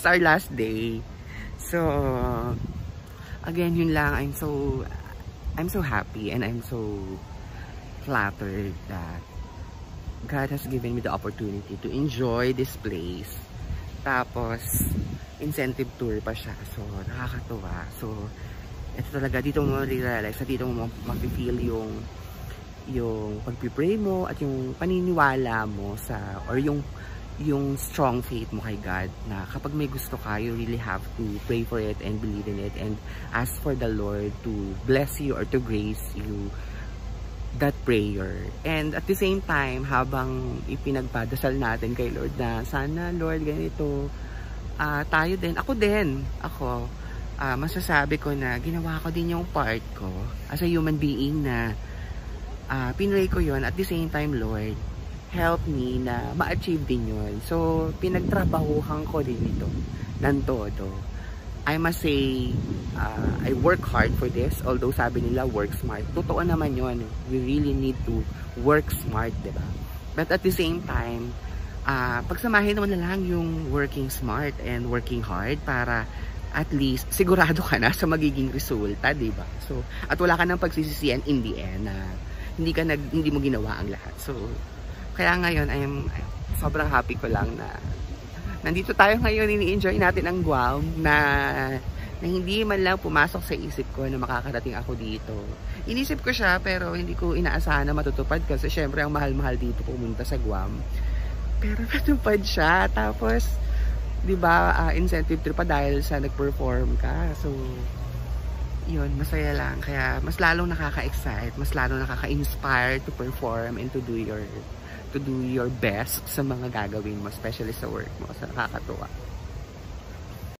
is our last day. So, again, yun lang. I'm so happy and I'm so flattered that God has given me the opportunity to enjoy this place. Tapos, incentive tour pa siya. So, nakakatuwa. So, ito talaga, dito mo realize, dito mo mag-feel yung pag-pray mo at yung paniniwala mo sa, or yung strong faith mo kay God, na kapag may gusto ka, you really have to pray for it and believe in it and ask for the Lord to bless you or to grace you that prayer. And at the same time, habang ipinagpadasal natin kay Lord na sana Lord ganito, tayo din, ako masasabi ko na ginawa ko din yung part ko as a human being na pinray ko yon. At the same time, Lord, help me na ma-achieve din yun. So, pinagtrabahuhan ko din ito ng todo. I must say, I work hard for this. Although sabi nila, work smart. Totoo naman yun. We really need to work smart, diba? But at the same time, pagsamahin naman na lang yung working smart and working hard para at least sigurado ka na sa magiging resulta, diba? So, at wala ka nang pagsisisihan in the end na hindi mo ginawa ang lahat. So, kaya ngayon, sobrang happy ko lang na nandito tayo ngayon, ini-enjoy natin ang Guam na hindi man lang pumasok sa isip ko na makakarating ako dito. Inisip ko siya pero hindi ko inaasahan na matutupad kasi syempre ang mahal-mahal dito pumunta sa Guam. Pero natupad siya. Tapos, di ba, incentive trip pa dahil sa nag-perform ka. So, yun, masaya lang. Kaya mas lalong nakaka-excite, mas lalong nakaka-inspire to perform and to do your best sa mga gagawin mo, especially sa work mo. So, nakakatuwa.